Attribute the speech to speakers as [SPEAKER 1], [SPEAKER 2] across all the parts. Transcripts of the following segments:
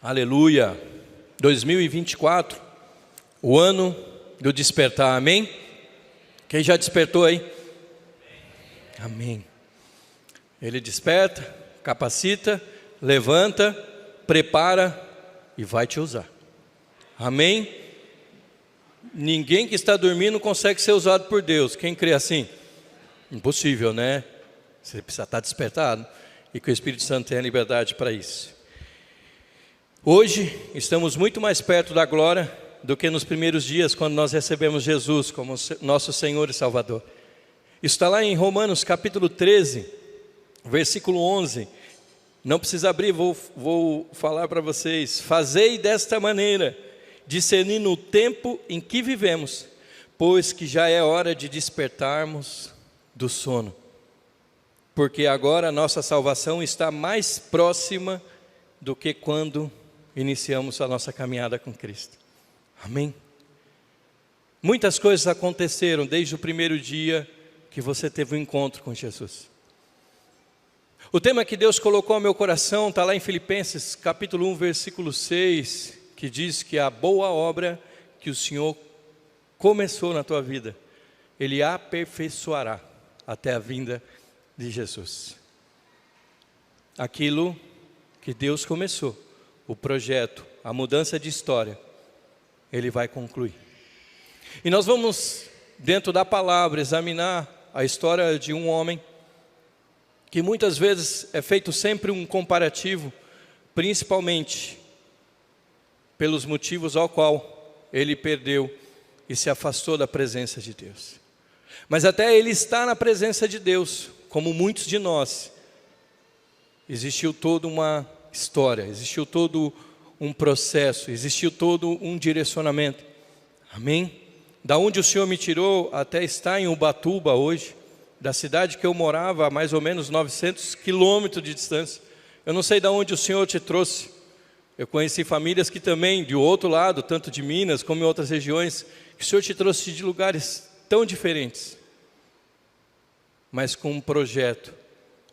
[SPEAKER 1] Aleluia, 2024, o ano do despertar, amém? Quem já despertou aí? Amém. Ele desperta, capacita, levanta, prepara e vai te usar, amém? Ninguém que está dormindo consegue ser usado por Deus. Quem crê assim? Impossível, né? Você precisa estar despertado e que o Espírito Santo tenha liberdade para isso. Hoje estamos muito mais perto da glória do que nos primeiros dias, quando nós recebemos Jesus como nosso Senhor e Salvador. Isso está lá em Romanos capítulo 13, versículo 11. Não precisa abrir, vou falar para vocês. Fazei desta maneira, discernindo o tempo em que vivemos, pois que já é hora de despertarmos do sono. Porque agora a nossa salvação está mais próxima do que quando iniciamos a nossa caminhada com Cristo. Amém? Muitas coisas aconteceram desde o primeiro dia que você teve um encontro com Jesus. O tema que Deus colocou ao meu coração está lá em Filipenses capítulo 1, versículo 6, que diz que a boa obra que o Senhor começou na tua vida, Ele aperfeiçoará até a vinda de Jesus. Aquilo que Deus começou, o projeto, a mudança de história, Ele vai concluir. E nós vamos, dentro da palavra, examinar a história de um homem, que muitas vezes é feito sempre um comparativo, principalmente pelos motivos ao qual ele perdeu e se afastou da presença de Deus. Mas até ele estar na presença de Deus, como muitos de nós, existiu toda uma história, existiu todo um processo, existiu todo um direcionamento, amém? Da onde o Senhor me tirou até estar em Ubatuba hoje, da cidade que eu morava a mais ou menos 900 quilômetros de distância. Eu não sei de onde o Senhor te trouxe. Eu conheci famílias que também, de outro lado, tanto de Minas como em outras regiões, que o Senhor te trouxe de lugares tão diferentes, mas com um projeto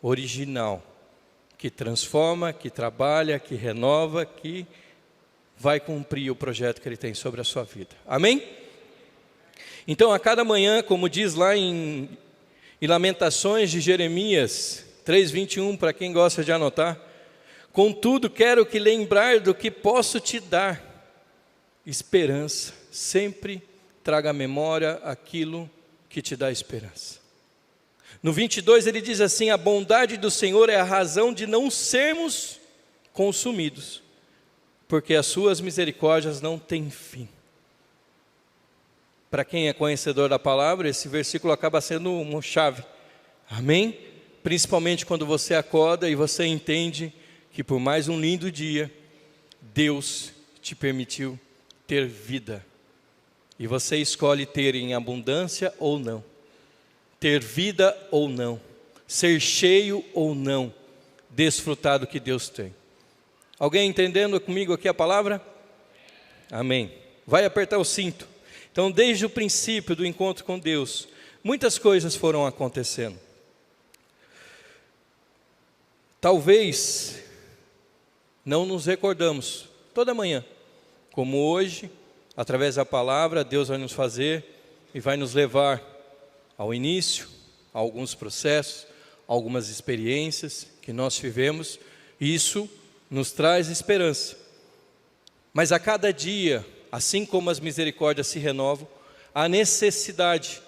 [SPEAKER 1] original, que transforma, que trabalha, que renova, que vai cumprir o projeto que Ele tem sobre a sua vida. Amém? Então, a cada manhã, como diz lá em Lamentações de Jeremias 3:21, para quem gosta de anotar, contudo, quero que lembrar do que posso te dar, esperança, sempre traga à memória aquilo que te dá esperança. No 22 ele diz assim: a bondade do Senhor é a razão de não sermos consumidos, porque as suas misericórdias não têm fim. Para quem é conhecedor da palavra, esse versículo acaba sendo uma chave, amém? Principalmente quando você acorda e você entende que por mais um lindo dia, Deus te permitiu ter vida, e você escolhe ter em abundância ou não, ter vida ou não, ser cheio ou não, desfrutar do que Deus tem. Alguém entendendo comigo aqui a palavra? Amém. Vai apertar o cinto. Então, desde o princípio do encontro com Deus, muitas coisas foram acontecendo. Talvez não nos recordamos toda manhã, como hoje, através da palavra, Deus vai nos fazer e vai nos levar ao início, a alguns processos, algumas experiências que nós vivemos. Isso nos traz esperança. Mas a cada dia, assim como as misericórdias se renovam, há necessidade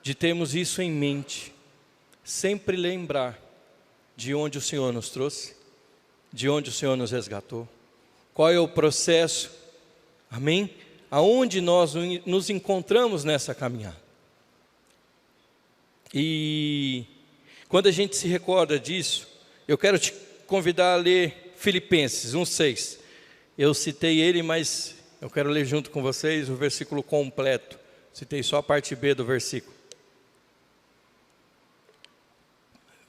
[SPEAKER 1] de termos isso em mente, sempre lembrar de onde o Senhor nos trouxe, de onde o Senhor nos resgatou, qual é o processo, amém? Aonde nós nos encontramos nessa caminhada. E quando a gente se recorda disso, eu quero te convidar a ler Filipenses 1:6. Eu citei ele, mas eu quero ler junto com vocês o versículo completo. Citei só a parte B do versículo.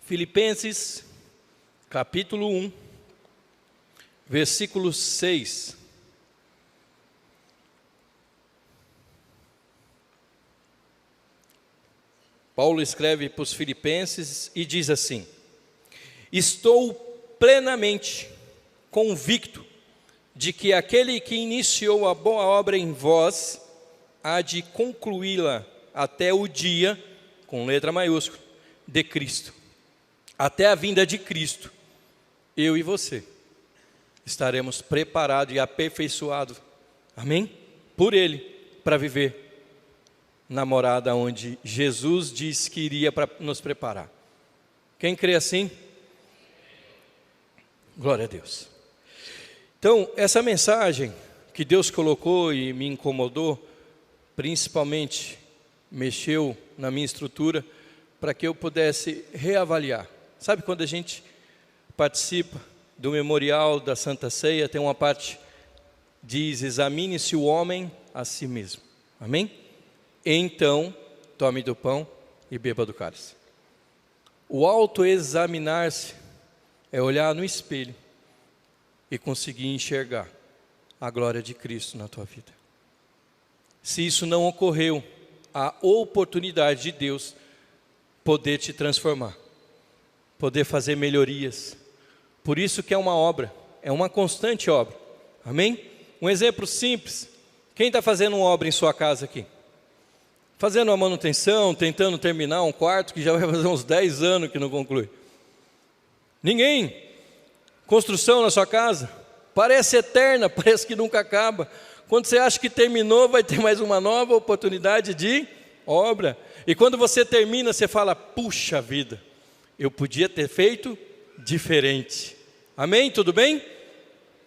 [SPEAKER 1] Filipenses, capítulo 1, versículo 6. Paulo escreve para os filipenses e diz assim: estou plenamente convicto de que aquele que iniciou a boa obra em vós há de concluí-la até o dia, com letra maiúscula, de Cristo. Até a vinda de Cristo, eu e você estaremos preparados e aperfeiçoados, amém? Por Ele, para viver na morada onde Jesus disse que iria para nos preparar. Quem crê assim? Glória a Deus. Então, essa mensagem que Deus colocou e me incomodou, principalmente mexeu na minha estrutura, para que eu pudesse reavaliar. Sabe quando a gente participa do memorial da Santa Ceia, tem uma parte diz: examine-se o homem a si mesmo, amém? Então, tome do pão e beba do cálice. O autoexaminar-se é olhar no espelho e conseguir enxergar a glória de Cristo na tua vida. Se isso não ocorreu, a oportunidade de Deus poder te transformar, poder fazer melhorias. Por isso que é uma obra, é uma constante obra, amém? Um exemplo simples: quem está fazendo uma obra em sua casa aqui? Fazendo uma manutenção, tentando terminar um quarto que já vai fazer uns 10 anos que não conclui. Ninguém. Construção na sua casa, parece eterna, parece que nunca acaba. Quando você acha que terminou, vai ter mais uma nova oportunidade de obra. E quando você termina, você fala: puxa vida, eu podia ter feito diferente. Amém? Tudo bem?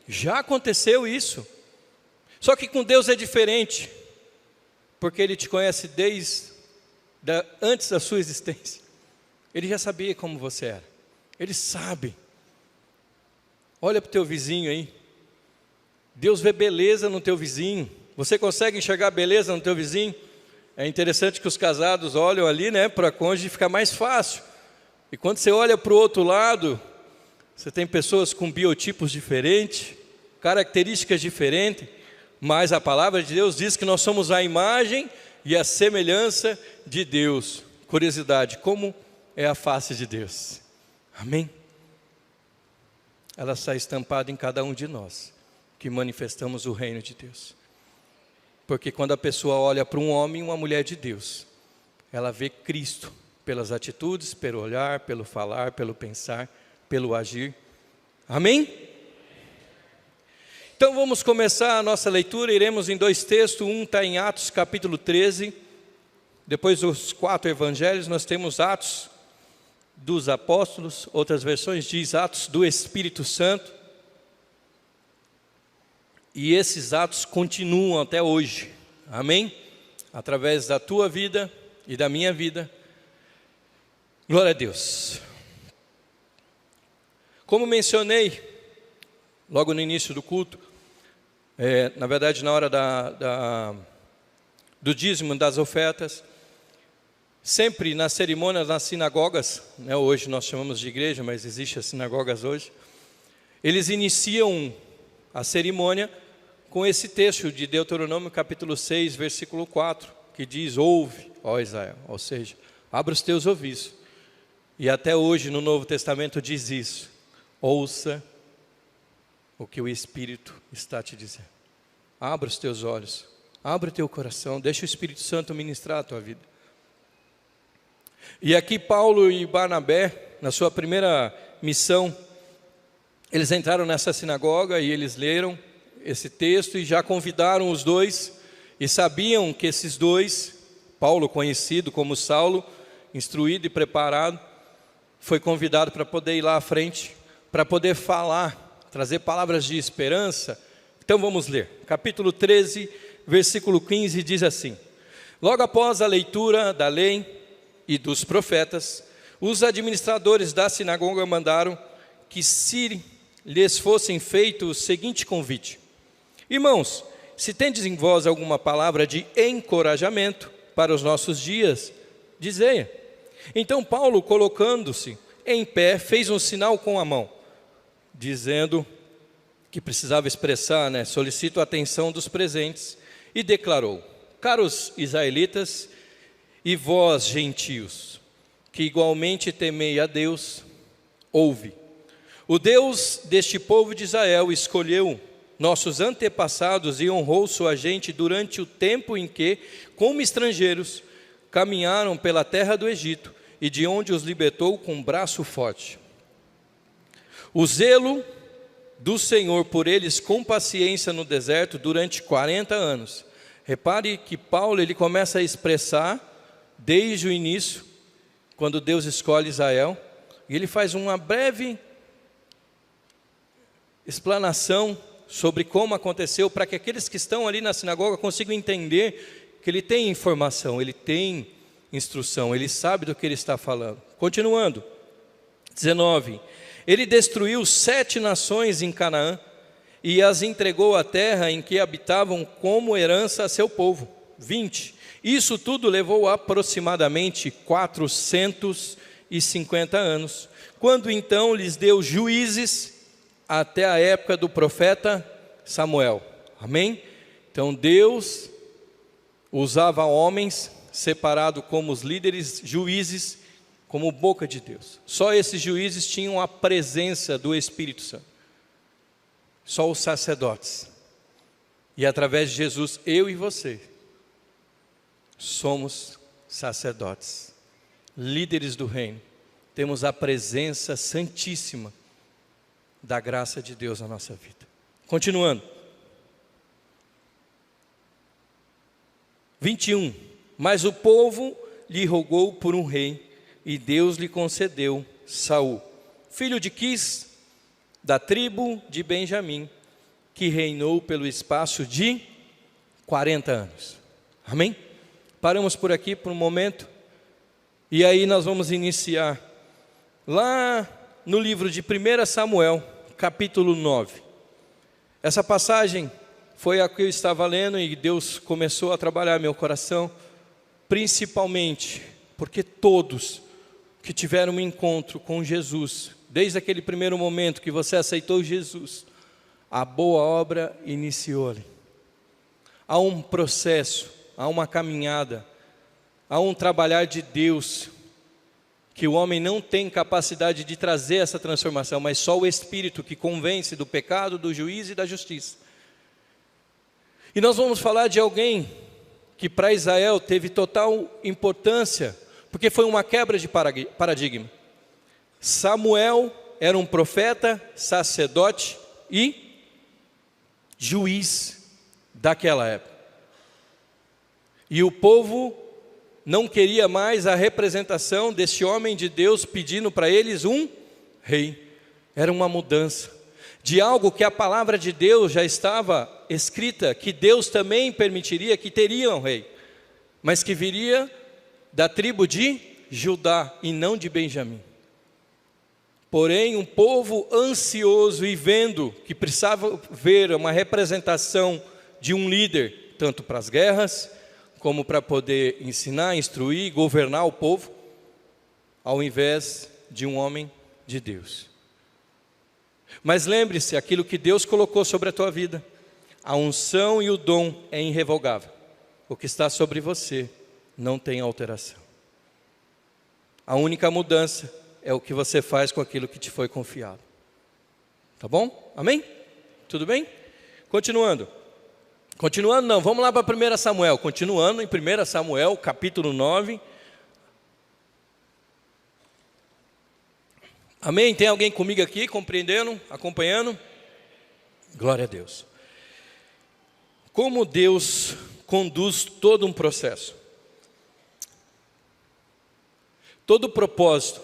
[SPEAKER 1] Já aconteceu isso. Só que com Deus é diferente, porque Ele te conhece antes da sua existência. Ele já sabia como você era. Ele sabe. Olha para o teu vizinho aí. Deus vê beleza no teu vizinho. Você consegue enxergar beleza no teu vizinho? É interessante que os casados olham ali, né, para a cônjuge, fica mais fácil. E quando você olha para o outro lado, você tem pessoas com biotipos diferentes, características diferentes, mas a palavra de Deus diz que nós somos a imagem e a semelhança de Deus. Curiosidade: como é a face de Deus? Amém? Ela está estampada em cada um de nós, que manifestamos o reino de Deus. Porque quando a pessoa olha para um homem e uma mulher de Deus, ela vê Cristo, pelas atitudes, pelo olhar, pelo falar, pelo pensar, pelo agir. Amém? Então vamos começar a nossa leitura. Iremos em 2 textos. Um está em Atos capítulo 13. Depois dos 4 evangelhos, nós temos Atos dos Apóstolos. Outras versões diz Atos do Espírito Santo. E esses atos continuam até hoje. Amém? Através da tua vida e da minha vida. Glória a Deus. Como mencionei logo no início do culto, na verdade na hora do dízimo, das ofertas, sempre nas cerimônias, nas sinagogas, né, hoje nós chamamos de igreja, mas existe as sinagogas hoje, eles iniciam a cerimônia com esse texto de Deuteronômio capítulo 6, versículo 4, que diz: ouve, ó Israel, ou seja, abra os teus ouvidos. E até hoje no Novo Testamento diz isso: ouça o que o Espírito está te dizendo. Abra os teus olhos, abra o teu coração, deixa o Espírito Santo ministrar a tua vida. E aqui Paulo e Barnabé, na sua primeira missão, eles entraram nessa sinagoga e eles leram esse texto e já convidaram os dois, e sabiam que esses dois, Paulo conhecido como Saulo, instruído e preparado, foi convidado para poder ir lá à frente, para poder falar, trazer palavras de esperança. Então vamos ler, capítulo 13, versículo 15, diz assim: logo após a leitura da lei e dos profetas, os administradores da sinagoga mandaram que se lhes fossem feito o seguinte convite: irmãos, se tendes em vós alguma palavra de encorajamento para os nossos dias, dizei-a. Então Paulo, colocando-se em pé, fez um sinal com a mão, dizendo que precisava expressar, solicito a atenção dos presentes, e declarou: caros israelitas e vós gentios, que igualmente temei a Deus, ouve. O Deus deste povo de Israel escolheu nossos antepassados e honrou sua gente durante o tempo em que, como estrangeiros, caminharam pela terra do Egito e de onde os libertou com um braço forte. O zelo do Senhor por eles com paciência no deserto durante 40 anos. Repare que Paulo ele começa a expressar desde o início, quando Deus escolhe Israel, e ele faz uma breve explanação sobre como aconteceu, para que aqueles que estão ali na sinagoga consigam entender que ele tem informação, ele tem instrução, ele sabe do que ele está falando. Continuando, 19, ele destruiu 7 nações em Canaã e as entregou à terra em que habitavam como herança a seu povo. 20, isso tudo levou aproximadamente 450 anos, quando então lhes deu juízes até a época do profeta Samuel. Amém? Então Deus usava homens separados como os líderes, juízes, como boca de Deus. Só esses juízes tinham a presença do Espírito Santo. Só os sacerdotes. E através de Jesus, eu e você, somos sacerdotes, líderes do reino. Temos a presença santíssima da graça de Deus na nossa vida. Continuando. 21. Mas o povo lhe rogou por um rei, e Deus lhe concedeu Saul, filho de Quis, da tribo de Benjamim, que reinou pelo espaço de 40 anos. Amém? Paramos por aqui por um momento, e aí nós vamos iniciar lá no livro de 1 Samuel, capítulo 9. Essa passagem foi a que eu estava lendo e Deus começou a trabalhar meu coração, principalmente porque todos que tiveram um encontro com Jesus, desde aquele primeiro momento que você aceitou Jesus, a boa obra iniciou ali. Há um processo, há uma caminhada, há um trabalhar de Deus, que o homem não tem capacidade de trazer essa transformação, mas só o Espírito que convence do pecado, do juízo e da justiça. E nós vamos falar de alguém que para Israel teve total importância, porque foi uma quebra de paradigma. Samuel era um profeta, sacerdote e juiz daquela época. E o povo não queria mais a representação desse homem de Deus pedindo para eles um rei. Era uma mudança de algo que a palavra de Deus já estava escrita, que Deus também permitiria que teria um rei, mas que viria da tribo de Judá e não de Benjamim. Porém, um povo ansioso e vendo que precisava ver uma representação de um líder, tanto para as guerras, como para poder ensinar, instruir, governar o povo, ao invés de um homem de Deus. Mas lembre-se, aquilo que Deus colocou sobre a tua vida, a unção e o dom é irrevogável. O que está sobre você não tem alteração. A única mudança é o que você faz com aquilo que te foi confiado. Tá bom? Amém? Tudo bem? Continuando. Continuando não, vamos lá para 1 Samuel. Continuando em 1 Samuel, capítulo 9. Amém? Tem alguém comigo aqui, compreendendo, acompanhando? Glória a Deus. Como Deus conduz todo um processo. Todo propósito,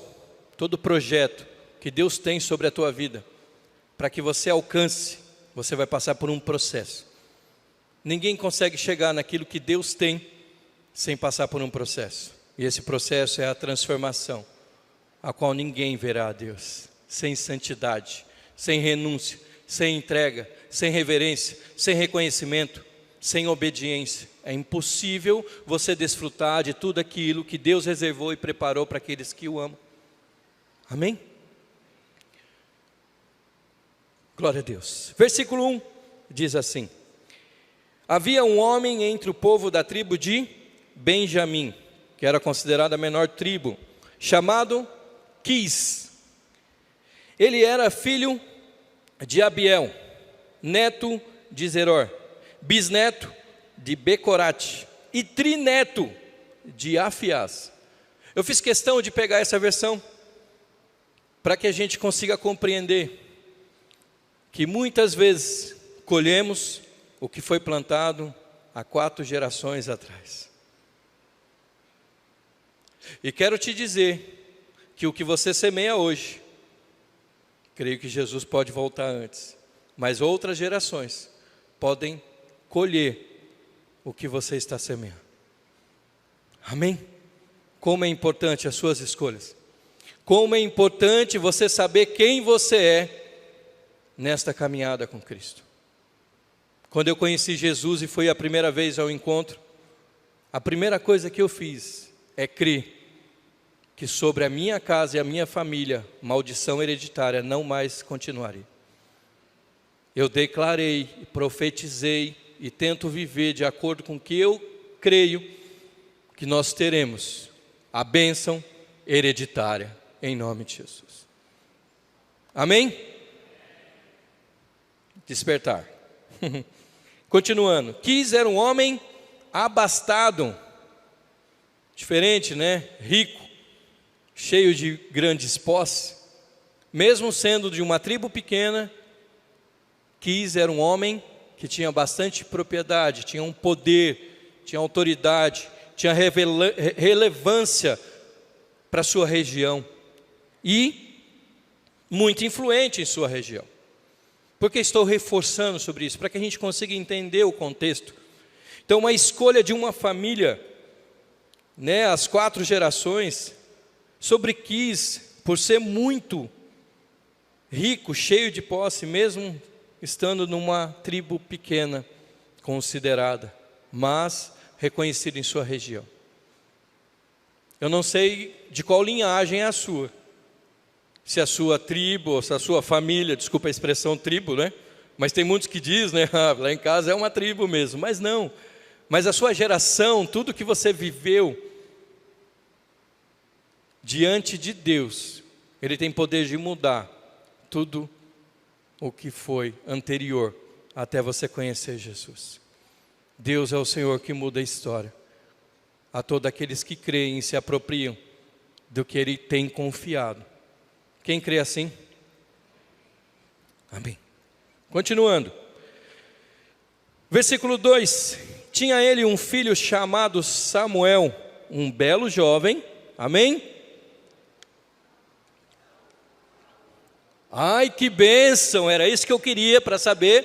[SPEAKER 1] todo projeto que Deus tem sobre a tua vida, para que você alcance, você vai passar por um processo. Ninguém consegue chegar naquilo que Deus tem sem passar por um processo. E esse processo é a transformação, a qual ninguém verá a Deus sem santidade, sem renúncia, sem entrega, sem reverência, sem reconhecimento, sem obediência. É impossível você desfrutar de tudo aquilo que Deus reservou e preparou para aqueles que o amam. Amém? Glória a Deus. Versículo 1 diz assim: havia um homem entre o povo da tribo de Benjamim, que era considerada a menor tribo, chamado Quis. Ele era filho de Abiel, neto de Zeror, bisneto de Becorate e trineto de Afiás. Eu fiz questão de pegar essa versão para que a gente consiga compreender que muitas vezes colhemos o que foi plantado há 4 gerações atrás. E quero te dizer que o que você semeia hoje, creio que Jesus pode voltar antes, mas outras gerações podem colher o que você está semeando. Amém? Como é importante as suas escolhas. Como é importante você saber quem você é nesta caminhada com Cristo. Quando eu conheci Jesus e fui a primeira vez ao encontro, a primeira coisa que eu fiz é crer que sobre a minha casa e a minha família, maldição hereditária não mais continuaria. Eu declarei, profetizei e tento viver de acordo com o que eu creio que nós teremos a bênção hereditária, em nome de Jesus. Amém? Despertar. Continuando. Quis era um homem abastado, diferente, né? Rico, cheio de grandes posses, mesmo sendo de uma tribo pequena. Quis era um homem que tinha bastante propriedade, tinha um poder, tinha autoridade, tinha relevância para a sua região e muito influente em sua região. Por que estou reforçando sobre isso? Para que a gente consiga entender o contexto. Então, uma escolha de uma família, né, as 4 gerações, sobre Quis, por ser muito rico, cheio de posse, mesmo estando numa tribo pequena, considerada, mas reconhecida em sua região. Eu não sei de qual linhagem é a sua, se a sua tribo, ou se a sua família, desculpa a expressão tribo, né? Mas tem muitos que dizem, né? Lá em casa é uma tribo mesmo, mas não. Mas a sua geração, tudo que você viveu diante de Deus, Ele tem poder de mudar tudo o que foi anterior até você conhecer Jesus. Deus é o Senhor que muda a história. A todos aqueles que creem e se apropriam do que Ele tem confiado. Quem crê assim? Amém. Continuando. Versículo 2. Tinha ele um filho chamado Samuel, um belo jovem. Amém? Ai, que bênção! Era isso que eu queria para saber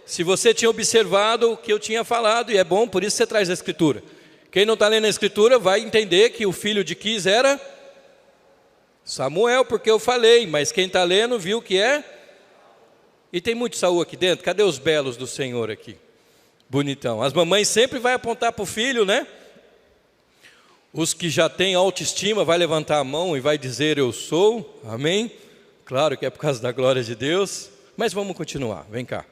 [SPEAKER 1] se você tinha observado o que eu tinha falado. E é bom, por isso você traz a Escritura. Quem não está lendo a Escritura vai entender que o filho de Quis era Samuel, porque eu falei, mas quem está lendo viu que é. E tem muito Saul aqui dentro. Cadê os belos do Senhor aqui? Bonitão. As mamães sempre vão apontar para o filho, né? Os que já têm autoestima vai levantar a mão e vai dizer eu sou. Amém? Claro que é por causa da glória de Deus. Mas vamos continuar, vem cá.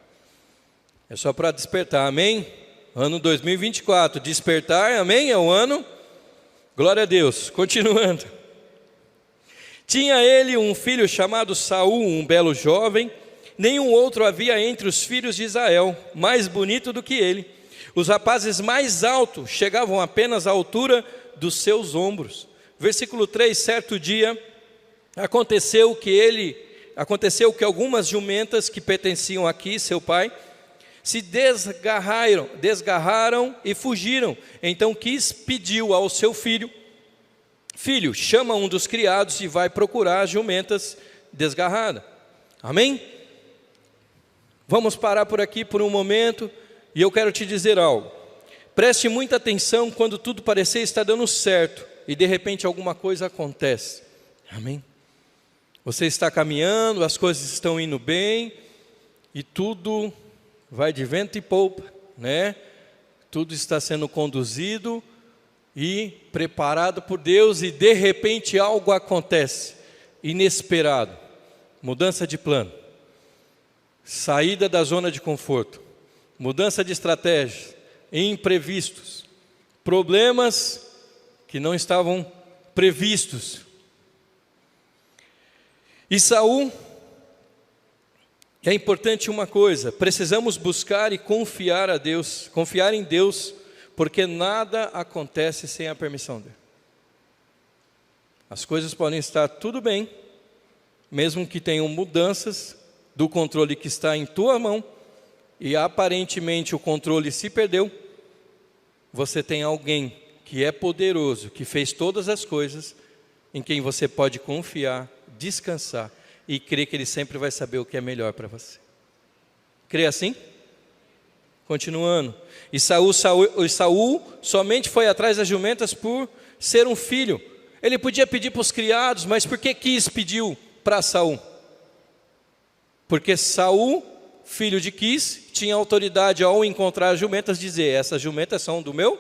[SPEAKER 1] É só para despertar, amém? Ano 2024, despertar, amém? É o ano. Glória a Deus. Continuando. Tinha ele um filho chamado Saul, um belo jovem. Nenhum outro havia entre os filhos de Israel, mais bonito do que ele. Os rapazes mais altos chegavam apenas à altura dos seus ombros. Versículo 3, certo dia, aconteceu que algumas jumentas que pertenciam a Quis, seu pai, se desgarraram e fugiram. Então Quis pediu ao seu filho: filho, chama um dos criados e vai procurar as jumentas desgarradas. Amém? Vamos parar por aqui por um momento e eu quero te dizer algo. Preste muita atenção quando tudo parecer estar dando certo e de repente alguma coisa acontece. Amém? Você está caminhando, as coisas estão indo bem e tudo vai de vento e polpa, né? Tudo está sendo conduzido e preparado por Deus e de repente algo acontece, inesperado, mudança de plano, saída da zona de conforto, mudança de estratégia, imprevistos, problemas que não estavam previstos. E Saul, é importante uma coisa: precisamos buscar e confiar a Deus, confiar em Deus, porque nada acontece sem a permissão dele. As coisas podem estar tudo bem, mesmo que tenham mudanças do controle que está em tua mão, e aparentemente o controle se perdeu. Você tem alguém que é poderoso, que fez todas as coisas, em quem você pode confiar, descansar e crer que Ele sempre vai saber o que é melhor para você. Crê assim? Continuando. E Saul somente foi atrás das jumentas por ser um filho. Ele podia pedir para os criados, mas por que pediu para Saul? Porque Saul, filho de Quis, tinha autoridade ao encontrar as jumentas, dizer: essas jumentas são do meu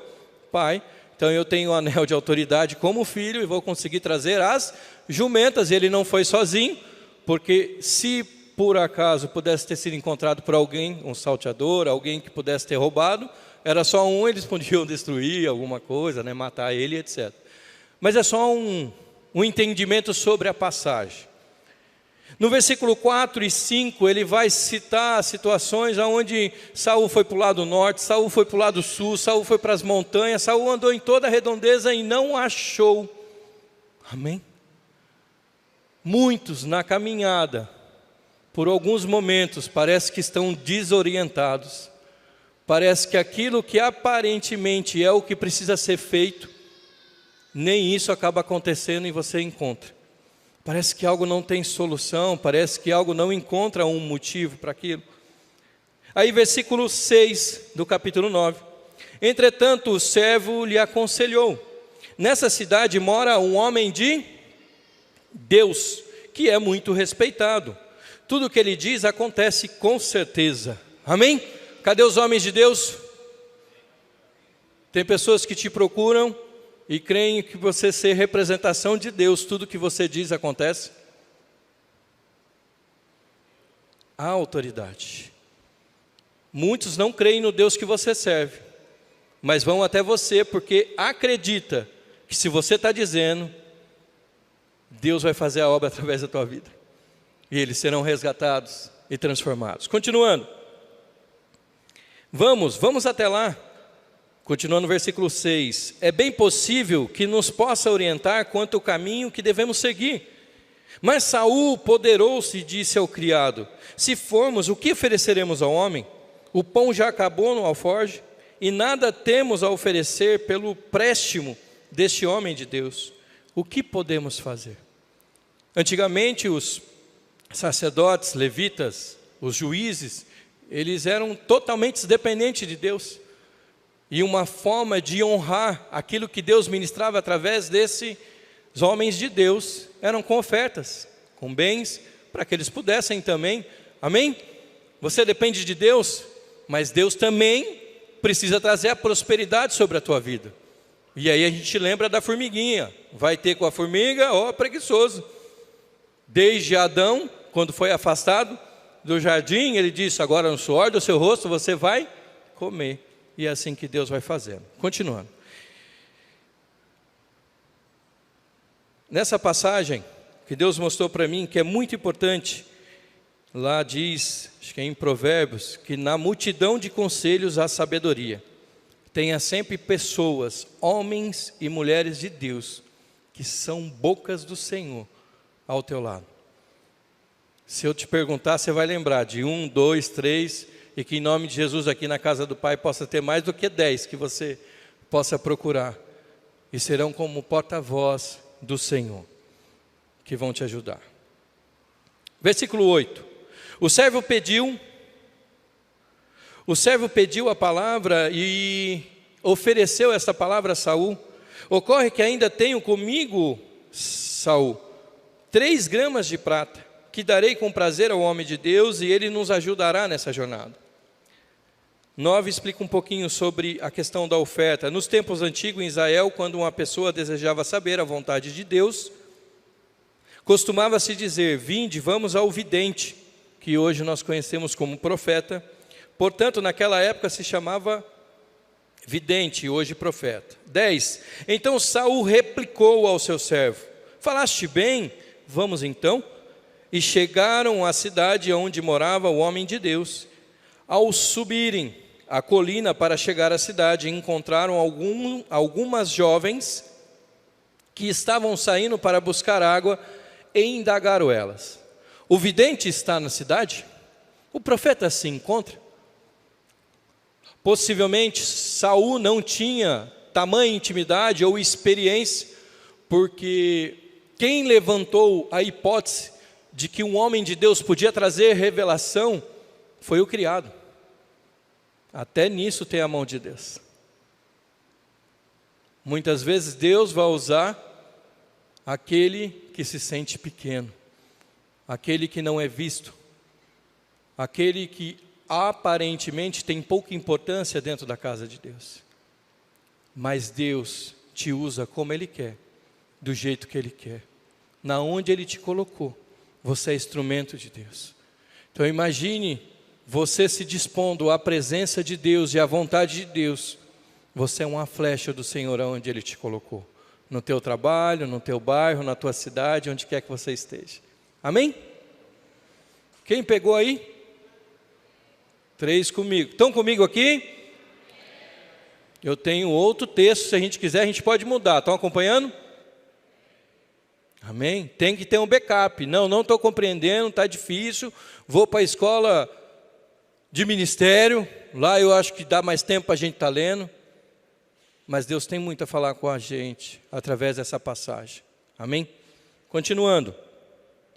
[SPEAKER 1] pai, então eu tenho um anel de autoridade como filho e vou conseguir trazer as jumentas. E ele não foi sozinho, porque se por acaso pudesse ter sido encontrado por alguém, um salteador, alguém que pudesse ter roubado, era só um, eles podiam destruir alguma coisa, né, matar ele, etc. Mas é só um entendimento sobre a passagem. No versículo 4 e 5, ele vai citar situações onde Saul foi para o lado norte, Saul foi para o lado sul, Saul foi para as montanhas, Saul andou em toda a redondeza e não achou. Amém? Muitos na caminhada, por alguns momentos, parece que estão desorientados. Parece que aquilo que aparentemente é o que precisa ser feito, nem isso acaba acontecendo e você encontra. Parece que algo não tem solução, parece que algo não encontra um motivo para aquilo. Aí versículo 6 do capítulo 9. Entretanto o servo lhe aconselhou: nessa cidade mora um homem de Deus, que é muito respeitado. Tudo o que ele diz acontece com certeza. Amém? Cadê os homens de Deus? Tem pessoas que te procuram e creem que você ser representação de Deus, tudo que você diz acontece. Há autoridade. Muitos não creem no Deus que você serve, mas vão até você porque acredita que se você está dizendo, Deus vai fazer a obra através da tua vida. E eles serão resgatados e transformados. Continuando. Vamos até lá. Continuando no versículo 6, é bem possível que nos possa orientar quanto ao caminho que devemos seguir. Mas Saul poderou-se e disse ao criado: se formos, o que ofereceremos ao homem? O pão já acabou no alforje, e nada temos a oferecer pelo préstimo deste homem de Deus. O que podemos fazer? Antigamente os sacerdotes, levitas, os juízes, eles eram totalmente dependentes de Deus. E uma forma de honrar aquilo que Deus ministrava através desses homens de Deus eram com ofertas, com bens, para que eles pudessem também. Amém? Você depende de Deus, mas Deus também precisa trazer a prosperidade sobre a tua vida. E aí a gente lembra da formiguinha. Vai ter com a formiga, ó, preguiçoso. Desde Adão, quando foi afastado do jardim, ele disse: agora no suor do seu rosto você vai comer. E é assim que Deus vai fazendo. Continuando. Nessa passagem que Deus mostrou para mim, que é muito importante, lá diz, acho que é em Provérbios, que na multidão de conselhos há sabedoria. Tenha sempre pessoas, homens e mulheres de Deus, que são bocas do Senhor ao teu lado. Se eu te perguntar, você vai lembrar de 1, 2, 3... e que em nome de Jesus aqui na casa do Pai possa ter mais do que 10 que você possa procurar. E serão como porta-voz do Senhor, que vão te ajudar. Versículo 8. O servo pediu a palavra e ofereceu esta palavra a Saul. Ocorre que ainda tenho comigo, Saul, 3 gramas de prata, que darei com prazer ao homem de Deus, e ele nos ajudará nessa jornada. 9 explica um pouquinho sobre a questão da oferta. Nos tempos antigos em Israel, quando uma pessoa desejava saber a vontade de Deus, costumava-se dizer: vinde, vamos ao vidente, que hoje nós conhecemos como profeta. Portanto, naquela época se chamava vidente, hoje profeta. 10. Então Saul replicou ao seu servo: falaste bem, vamos então. e chegaram à cidade onde morava o homem de Deus. Ao subirem a colina para chegar à cidade, encontraram algumas jovens que estavam saindo para buscar água e indagaram elas: o vidente está na cidade? O profeta se encontra? Possivelmente Saul não tinha tamanha intimidade ou experiência, porque quem levantou a hipótese de que um homem de Deus podia trazer revelação foi o criado. Até nisso tem a mão de Deus. Muitas vezes Deus vai usar aquele que se sente pequeno, aquele que não é visto, aquele que aparentemente tem pouca importância dentro da casa de Deus. Mas Deus te usa como Ele quer, do jeito que Ele quer, na onde Ele te colocou. Você é instrumento de Deus. Então imagine você se dispondo à presença de Deus e à vontade de Deus. Você é uma flecha do Senhor aonde Ele te colocou. No teu trabalho, no teu bairro, na tua cidade, onde quer que você esteja. Amém? Quem pegou aí? 3 comigo. Estão comigo aqui? Eu tenho outro texto, se a gente quiser, a gente pode mudar. Estão acompanhando? Amém? Tem que ter um backup. Não estou compreendendo, está difícil. Vou para a escola de ministério. Lá eu acho que dá mais tempo para a gente estar lendo. Mas Deus tem muito a falar com a gente através dessa passagem. Amém? Continuando.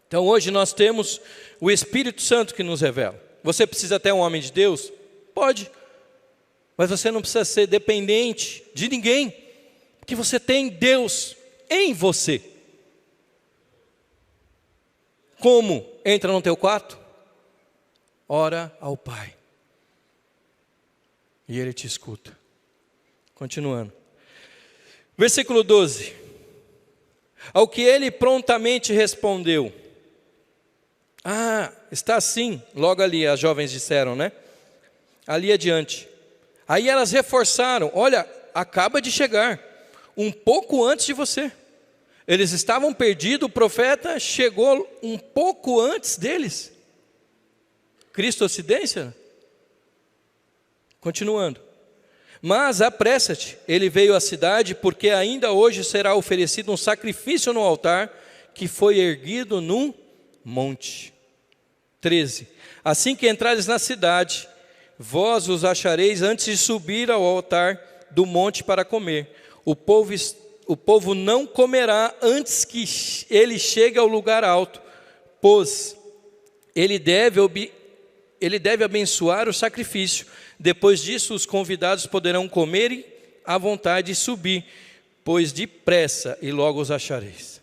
[SPEAKER 1] Então hoje nós temos o Espírito Santo que nos revela. Você precisa ter um homem de Deus? Pode. Mas você não precisa ser dependente de ninguém. Porque você tem Deus em você. Como? Entra no teu quarto, ora ao Pai. E Ele te escuta. Continuando. Versículo 12. Ao que ele prontamente respondeu. Está assim. Logo ali as jovens disseram, né? Ali adiante. Aí elas reforçaram. Olha, acaba de chegar. Um pouco antes de você. Eles estavam perdidos, o profeta chegou um pouco antes deles. Cristocidência? Continuando. Mas apressa-te, ele veio à cidade, porque ainda hoje será oferecido um sacrifício no altar, que foi erguido num monte. 13. Assim que entrares na cidade, vós os achareis antes de subir ao altar do monte para comer. O povo não comerá antes que ele chegue ao lugar alto, pois ele deve abençoar o sacrifício. Depois disso, os convidados poderão comer à vontade e subir, pois depressa e logo os achareis.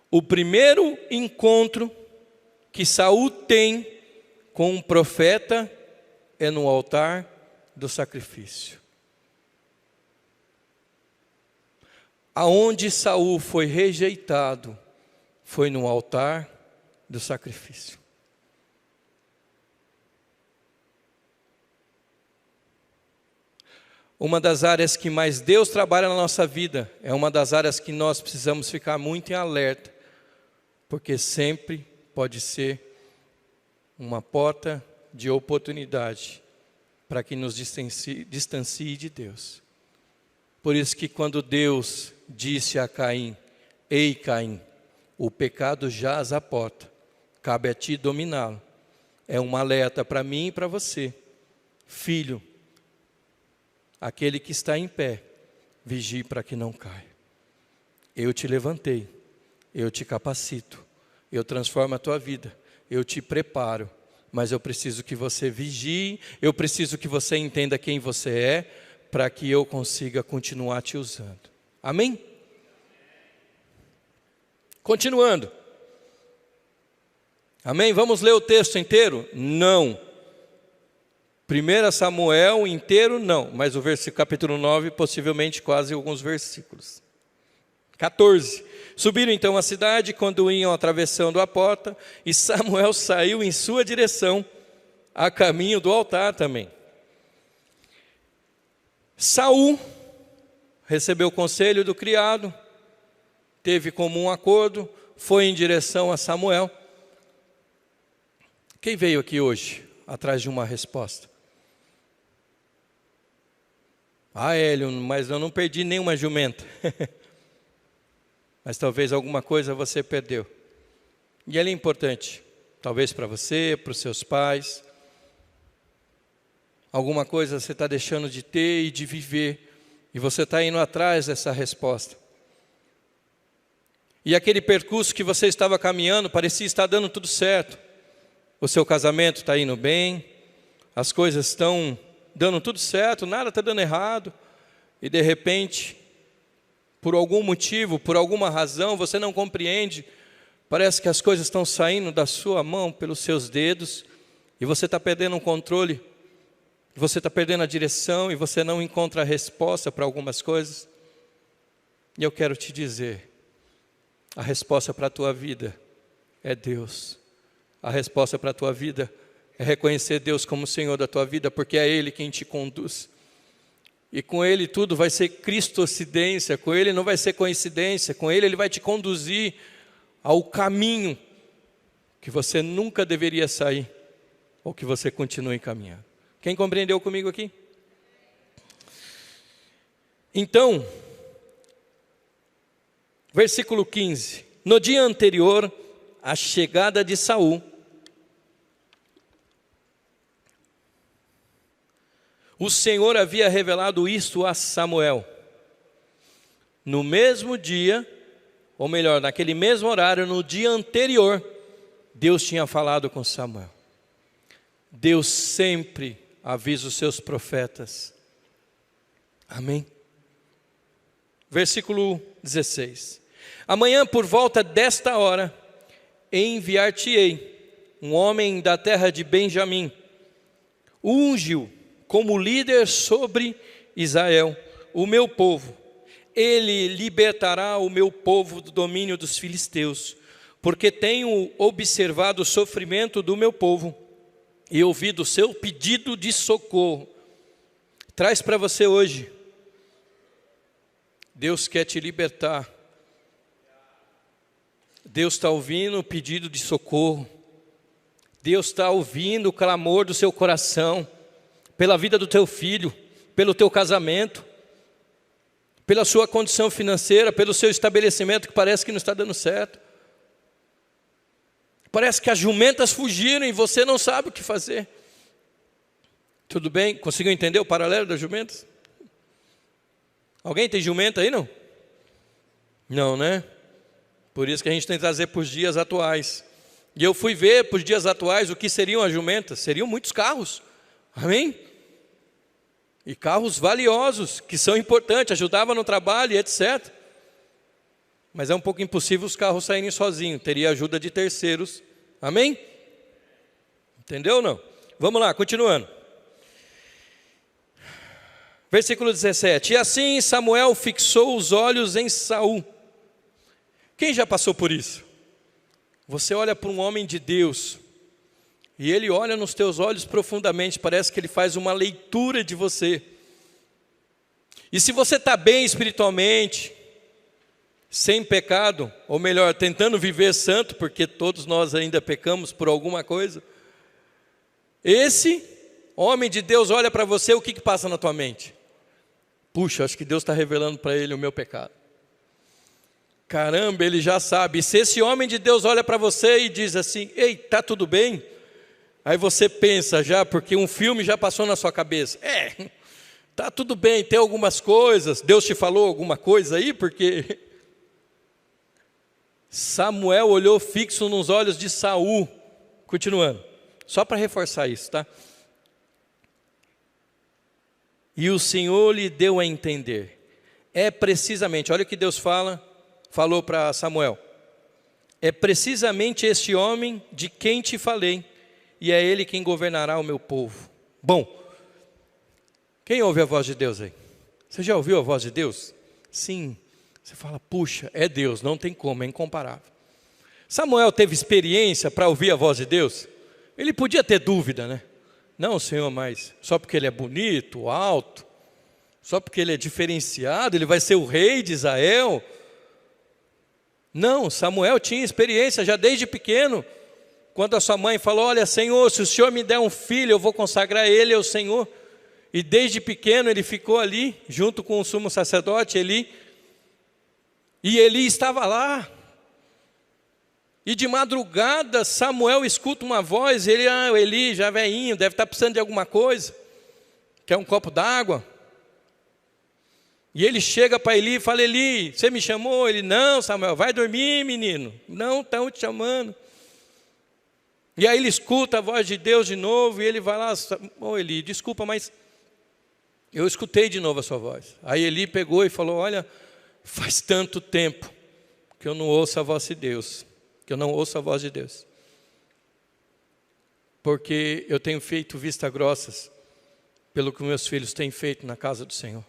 [SPEAKER 1] O primeiro encontro que Saul tem com um profeta é no altar do sacrifício. Aonde Saul foi rejeitado foi no altar do sacrifício. Uma das áreas que mais Deus trabalha na nossa vida é uma das áreas que nós precisamos ficar muito em alerta, porque sempre pode ser uma porta de oportunidade para que nos distancie de Deus. Por isso que quando Deus disse a Caim: ei Caim, o pecado jaz à porta, cabe a ti dominá-lo. É um alerta para mim e para você. Filho, aquele que está em pé, vigie para que não caia. Eu te levantei, eu te capacito, eu transformo a tua vida, eu te preparo, mas eu preciso que você vigie, eu preciso que você entenda quem você é, para que eu consiga continuar te usando. Amém? Continuando. Amém? Vamos ler o texto inteiro? Não. 1 Samuel inteiro não, mas o capítulo 9, possivelmente quase alguns versículos. 14. Subiram então à cidade, quando iam atravessando a porta, e Samuel saiu em sua direção, a caminho do altar também. Saul recebeu o conselho do criado, teve comum acordo, foi em direção a Samuel, Quem veio aqui hoje atrás de uma resposta? Ah, Hélio, mas eu não perdi nenhuma jumenta. Mas talvez alguma coisa você perdeu. E ela é importante. Talvez para você, para os seus pais. Alguma coisa você está deixando de ter e de viver. E você está indo atrás dessa resposta. E aquele percurso que você estava caminhando parecia estar dando tudo certo. O seu casamento está indo bem. As coisas estão dando tudo certo, nada está dando errado. E de repente, por algum motivo, por alguma razão, você não compreende. Parece que as coisas estão saindo da sua mão pelos seus dedos. E você está perdendo o controle. Você está perdendo a direção e você não encontra a resposta para algumas coisas. E eu quero te dizer, a resposta para a tua vida é Deus. A resposta para a tua vida é reconhecer Deus como Senhor da tua vida, porque é Ele quem te conduz. E com Ele tudo vai ser cristocidência, com Ele não vai ser coincidência, com Ele vai te conduzir ao caminho que você nunca deveria sair, ou que você continue caminhando. Quem compreendeu comigo aqui? Então, versículo 15. No dia anterior à chegada de Saul, o Senhor havia revelado isto a Samuel. No mesmo dia, ou melhor, naquele mesmo horário, no dia anterior, Deus tinha falado com Samuel. Deus sempre avisa os seus profetas. Amém? Versículo 16. Amanhã, por volta desta hora, enviar-te-ei um homem da terra de Benjamim. Unge-o como líder sobre Israel, o meu povo. Ele libertará o meu povo do domínio dos filisteus, porque tenho observado o sofrimento do meu povo e ouvido o seu pedido de socorro. Traz para você hoje. Deus quer te libertar. Deus está ouvindo o pedido de socorro. Deus está ouvindo o clamor do seu coração, pela vida do teu filho, pelo teu casamento, pela sua condição financeira, pelo seu estabelecimento que parece que não está dando certo. Parece que as jumentas fugiram e você não sabe o que fazer. Tudo bem? Conseguiu entender o paralelo das jumentas? Alguém tem jumenta aí, não? Não, né? Por isso que a gente tem que trazer para os dias atuais. E eu fui ver para os dias atuais o que seriam as jumentas. Seriam muitos carros. Amém? E carros valiosos, que são importantes, ajudavam no trabalho e etc. Mas é um pouco impossível os carros saírem sozinhos, teria ajuda de terceiros. Amém? Entendeu ou não? Vamos lá, continuando. Versículo 17. E assim Samuel fixou os olhos em Saul. Quem já passou por isso? Você olha para um homem de Deus, e ele olha nos teus olhos profundamente, parece que ele faz uma leitura de você. E se você está bem espiritualmente, sem pecado, ou melhor, tentando viver santo, porque todos nós ainda pecamos por alguma coisa, esse homem de Deus olha para você, o que passa na tua mente? Puxa, acho que Deus está revelando para ele o meu pecado. Caramba, ele já sabe. E se esse homem de Deus olha para você e diz assim, ei, está tudo bem? Aí você pensa já, porque um filme já passou na sua cabeça. Está tudo bem, tem algumas coisas, Deus te falou alguma coisa aí, porque Samuel olhou fixo nos olhos de Saul. Continuando, só para reforçar isso, tá? E o Senhor lhe deu a entender. É precisamente, olha o que Deus falou para Samuel. É precisamente este homem de quem te falei, e é ele quem governará o meu povo. Bom, quem ouve a voz de Deus aí? Você já ouviu a voz de Deus? Sim. Você fala, puxa, é Deus, não tem como, é incomparável. Samuel teve experiência para ouvir a voz de Deus? Ele podia ter dúvida, né? Não, Senhor, mas só porque ele é bonito, alto, só porque ele é diferenciado, ele vai ser o rei de Israel? Não, Samuel tinha experiência já desde pequeno, quando a sua mãe falou: olha, Senhor, se o Senhor me der um filho, eu vou consagrar ele ao Senhor. E desde pequeno ele ficou ali, junto com o sumo sacerdote Eli. E Eli estava lá. E de madrugada Samuel escuta uma voz. Ele, o Eli já velhinho, deve estar precisando de alguma coisa. Quer um copo d'água? E ele chega para Eli e fala: Eli, você me chamou? Ele: não, Samuel, vai dormir, menino. Não estão te chamando. E aí ele escuta a voz de Deus de novo. E ele vai lá: Eli, desculpa, mas eu escutei de novo a sua voz. Aí Eli pegou e falou: olha, faz tanto tempo que eu não ouço a voz de Deus. Que eu não ouço a voz de Deus. Porque eu tenho feito vista grossas pelo que meus filhos têm feito na casa do Senhor.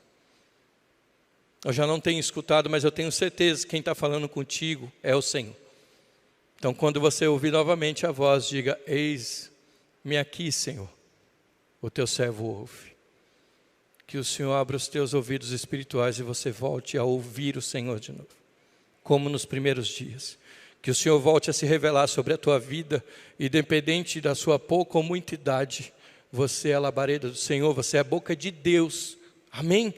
[SPEAKER 1] Eu já não tenho escutado, mas eu tenho certeza que quem está falando contigo é o Senhor. Então, quando você ouvir novamente a voz, diga: eis-me aqui, Senhor, o teu servo ouve. Que o Senhor abra os teus ouvidos espirituais e você volte a ouvir o Senhor de novo, como nos primeiros dias. Que o Senhor volte a se revelar sobre a tua vida, independente da sua pouca ou muita idade. Você é a labareda do Senhor, você é a boca de Deus. Amém?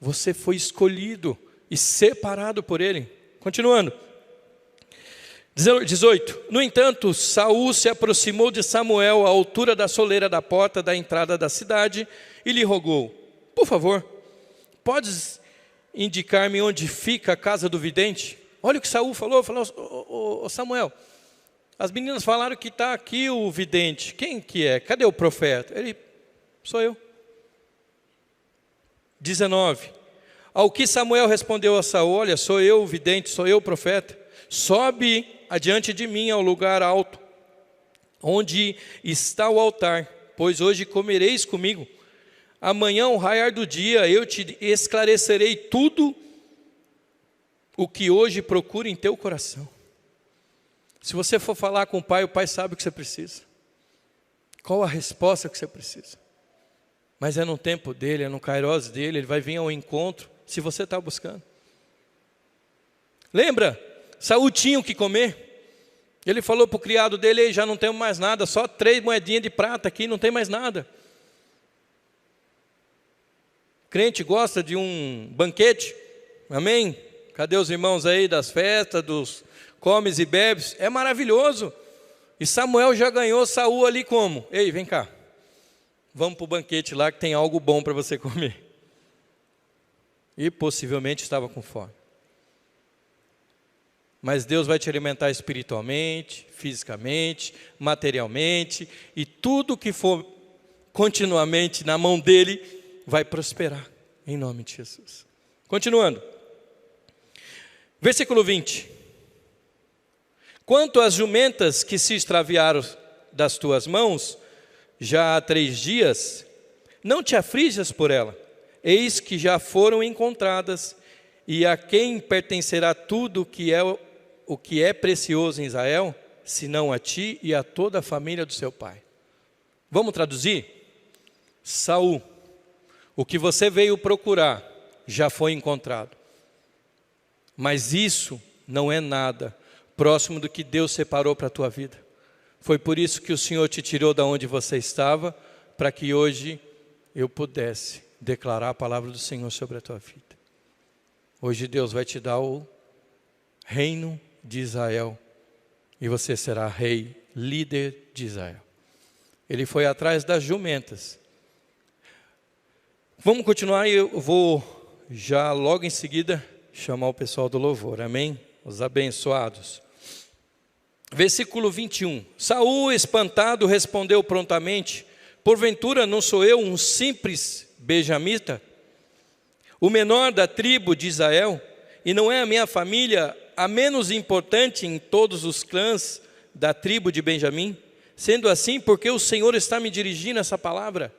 [SPEAKER 1] Você foi escolhido e separado por Ele. Continuando. 18. No entanto, Saul se aproximou de Samuel à altura da soleira da porta da entrada da cidade e lhe rogou: por favor, podes indicar-me onde fica a casa do vidente? Olha o que Saul falou: Samuel, as meninas falaram que está aqui o vidente. Quem que é? Cadê o profeta? Ele: sou eu. 19. Ao que Samuel respondeu a Saul: olha, sou eu o vidente, sou eu o profeta. Sobe adiante de mim ao lugar alto, onde está o altar, pois hoje comereis comigo. Amanhã, ao raiar do dia, eu te esclarecerei tudo o que hoje procura em teu coração. Se você for falar com o Pai sabe o que você precisa. Qual a resposta que você precisa? Mas é no tempo dele, é no kairos dele, ele vai vir ao encontro, se você está buscando. Lembra? Saul tinha o que comer. Ele falou para o criado dele: ei, já não temos mais nada, só 3 moedinhas de prata aqui, não tem mais nada. Crente gosta de um banquete, amém? Cadê os irmãos aí das festas, dos comes e bebes? É maravilhoso. E Samuel já ganhou Saul ali como? Ei, vem cá, vamos para o banquete lá que tem algo bom para você comer. E possivelmente estava com fome. Mas Deus vai te alimentar espiritualmente, fisicamente, materialmente, e tudo que for continuamente na mão dele vai prosperar, em nome de Jesus. Continuando. Versículo 20. Quanto às jumentas que se extraviaram das tuas mãos, já há 3 dias, não te aflijas por ela, eis que já foram encontradas, e a quem pertencerá tudo o que é precioso em Israel, senão a ti e a toda a família do seu pai. Vamos traduzir? Saul, o que você veio procurar já foi encontrado. Mas isso não é nada próximo do que Deus separou para a tua vida. Foi por isso que o Senhor te tirou da onde você estava, para que hoje eu pudesse declarar a palavra do Senhor sobre a tua vida. Hoje Deus vai te dar o reino de Israel, e você será rei, líder de Israel. Ele foi atrás das jumentas. Vamos continuar, e eu vou já logo em seguida chamar o pessoal do louvor, amém? Os abençoados. Versículo 21. Saul, espantado, respondeu prontamente: porventura não sou eu um simples benjamita, o menor da tribo de Israel, e não é a minha família a menos importante em todos os clãs da tribo de Benjamim? Sendo assim, porque o Senhor está me dirigindo essa palavra?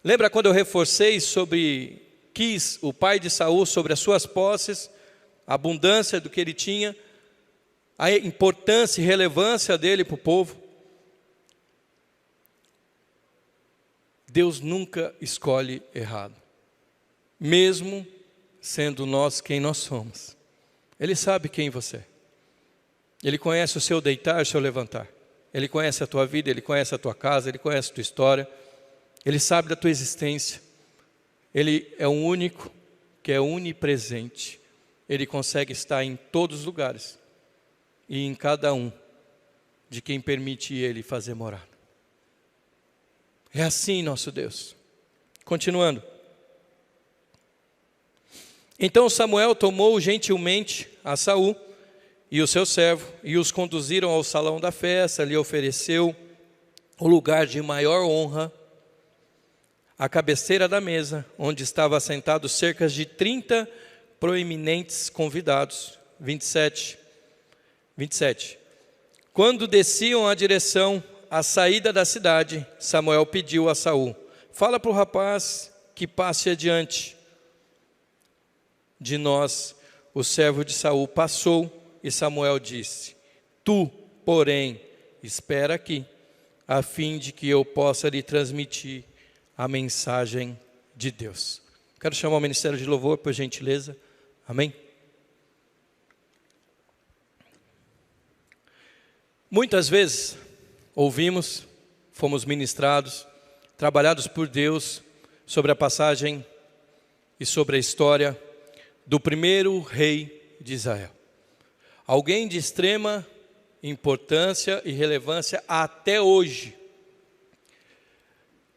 [SPEAKER 1] Lembra quando eu reforcei sobre Quis, o pai de Saul, sobre as suas posses, a abundância do que ele tinha, a importância e relevância dele para o povo? Deus nunca escolhe errado, mesmo sendo nós quem nós somos. Ele sabe quem você é. Ele conhece o seu deitar e o seu levantar. Ele conhece a tua vida, Ele conhece a tua casa, Ele conhece a tua história. Ele sabe da tua existência. Ele é o único que é onipresente. Ele consegue estar em todos os lugares e em cada um de quem permite Ele fazer morada. É assim nosso Deus. Continuando. Então Samuel tomou gentilmente a Saul e o seu servo e os conduziram ao salão da festa. Lhe ofereceu o lugar de maior honra, à cabeceira da mesa, onde estavam assentados cerca de 30 proeminentes convidados. 27. Quando desciam a direção à saída da cidade, Samuel pediu a Saul: fala para o rapaz que passe adiante de nós. O servo de Saul passou e Samuel disse: tu, porém, espera aqui, a fim de que eu possa lhe transmitir a mensagem de Deus. Quero chamar o ministério de louvor, por gentileza. Amém? Muitas vezes ouvimos, fomos ministrados, trabalhados por Deus sobre a passagem e sobre a história do primeiro rei de Israel. Alguém de extrema importância e relevância até hoje.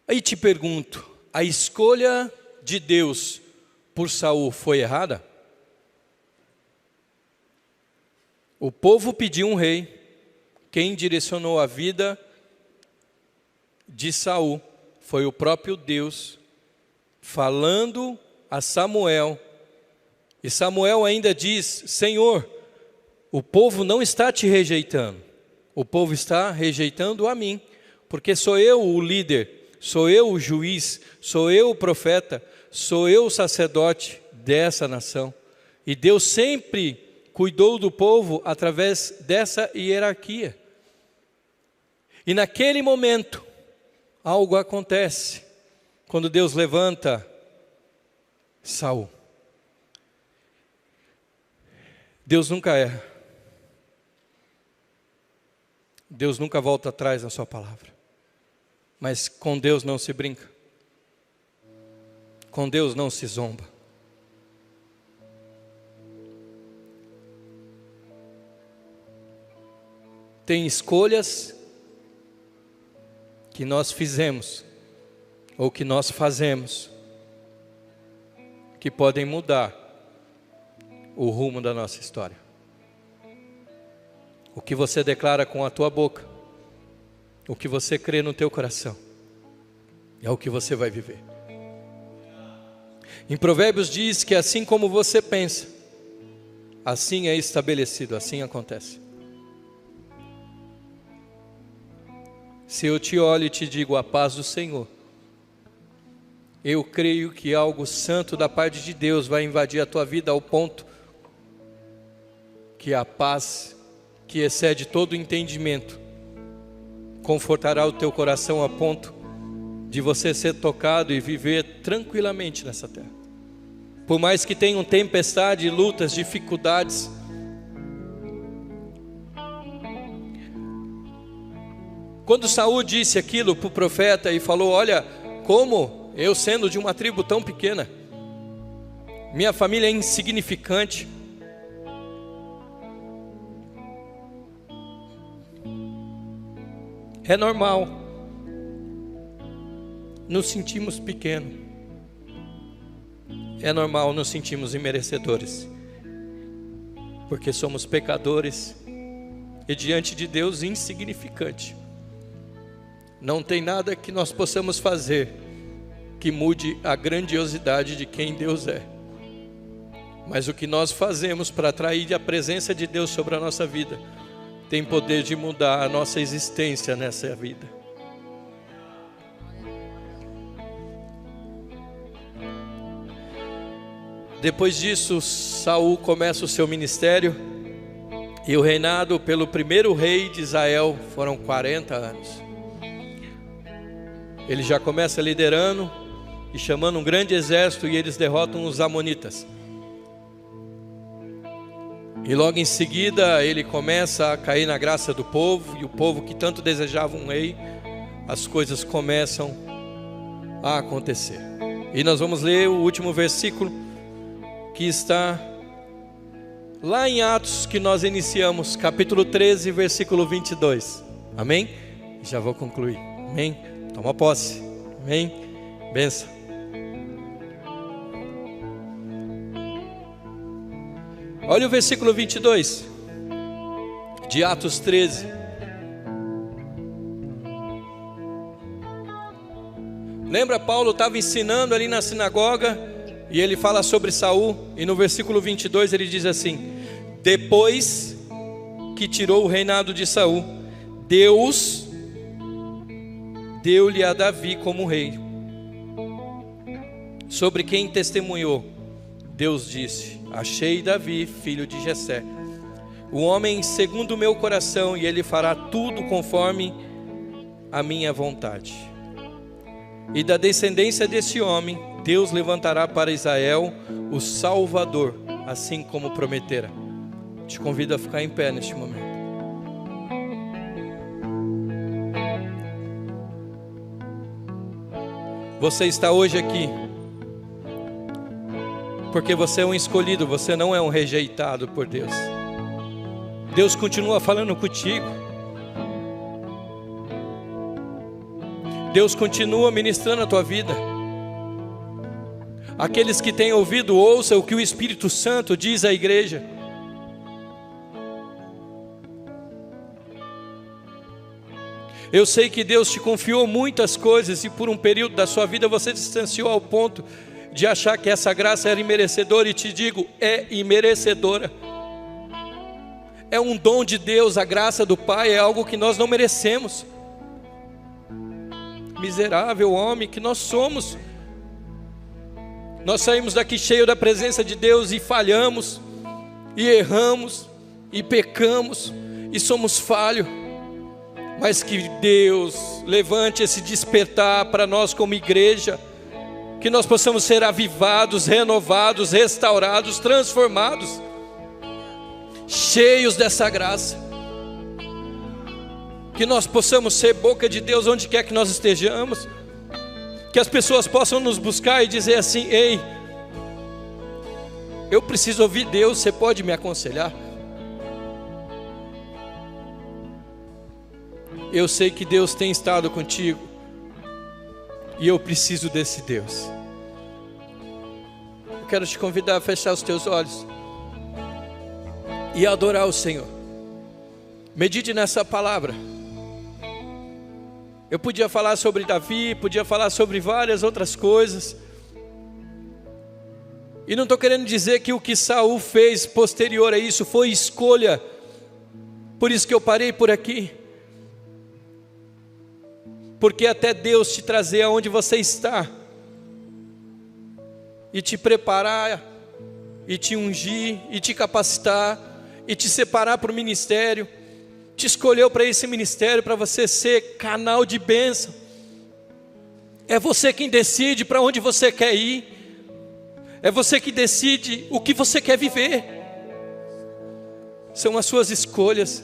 [SPEAKER 1] Aí te pergunto, a escolha de Deus por Saul foi errada? O povo pediu um rei. Quem direcionou a vida de Saul foi o próprio Deus, falando a Samuel. E Samuel ainda diz: Senhor, o povo não está te rejeitando, o povo está rejeitando a mim, porque sou eu o líder, sou eu o juiz, sou eu o profeta, sou eu o sacerdote dessa nação. E Deus sempre cuidou do povo através dessa hierarquia. E naquele momento, algo acontece, quando Deus levanta Saul. Deus nunca erra. Deus nunca volta atrás na sua palavra. Mas com Deus não se brinca. Com Deus não se zomba. Tem escolhas que nós fizemos, ou que nós fazemos, que podem mudar o rumo da nossa história. O que você declara com a tua boca, o que você crê no teu coração, é o que você vai viver. Em Provérbios diz que assim como você pensa, assim é estabelecido, assim acontece. Se eu te olho e te digo a paz do Senhor, eu creio que algo santo da parte de Deus vai invadir a tua vida ao ponto que a paz que excede todo entendimento confortará o teu coração a ponto de você ser tocado e viver tranquilamente nessa terra. Por mais que tenham tempestade, lutas, dificuldades, quando Saul disse aquilo para o profeta e falou: olha, como eu sendo de uma tribo tão pequena, minha família é insignificante, é normal, nos sentimos pequenos, é normal nos sentimos imerecedores, porque somos pecadores e diante de Deus insignificante. Não tem nada que nós possamos fazer que mude a grandiosidade de quem Deus é. Mas o que nós fazemos para atrair a presença de Deus sobre a nossa vida tem poder de mudar a nossa existência nessa vida. Depois disso, Saul começa o seu ministério e o reinado pelo primeiro rei de Israel foram 40 anos. Ele já começa liderando e chamando um grande exército e eles derrotam os amonitas. E logo em seguida ele começa a cair na graça do povo, e o povo que tanto desejava um rei, as coisas começam a acontecer. E nós vamos ler o último versículo que está lá em Atos, que nós iniciamos, capítulo 13, versículo 22. Amém? Já vou concluir. Amém? Toma posse. Amém? Benção. Olha o versículo 22 de Atos 13. Lembra, Paulo estava ensinando ali na sinagoga e ele fala sobre Saul, e no versículo 22 ele diz assim: depois que tirou o reinado de Saul, Deus deu-lhe a Davi como rei, sobre quem testemunhou. Deus disse: achei Davi, filho de Jessé, o homem segundo o meu coração, e ele fará tudo conforme a minha vontade. E da descendência desse homem, Deus levantará para Israel o Salvador, assim como prometera. Te convido a ficar em pé neste momento. Você está hoje aqui porque você é um escolhido, você não é um rejeitado por Deus. Deus continua falando contigo. Deus continua ministrando a tua vida. Aqueles que têm ouvido, ouçam o que o Espírito Santo diz à igreja. Eu sei que Deus te confiou muitas coisas, e por um período da sua vida você distanciou ao ponto de achar que essa graça era imerecedora, e te digo, é imerecedora. É um dom de Deus, a graça do Pai é algo que nós não merecemos. Miserável homem que nós somos. Nós saímos daqui cheio da presença de Deus e falhamos, e erramos, e pecamos, e somos falhos. Mas que Deus levante esse despertar para nós como igreja, que nós possamos ser avivados, renovados, restaurados, transformados, cheios dessa graça. Que nós possamos ser boca de Deus onde quer que nós estejamos. Que as pessoas possam nos buscar e dizer assim: ei, eu preciso ouvir Deus, você pode me aconselhar? Eu sei que Deus tem estado contigo, e eu preciso desse Deus. Eu quero te convidar a fechar os teus olhos e adorar o Senhor. Medite nessa palavra. Eu podia falar sobre Davi, podia falar sobre várias outras coisas, e não estou querendo dizer que o que Saul fez posterior a isso foi escolha. Por isso que eu parei por aqui. Porque até Deus te trazer aonde você está, e te preparar, e te ungir, e te capacitar, e te separar para o ministério, te escolheu para esse ministério, para você ser canal de bênção. É você quem decide para onde você quer ir, é você que decide o que você quer viver. São as suas escolhas.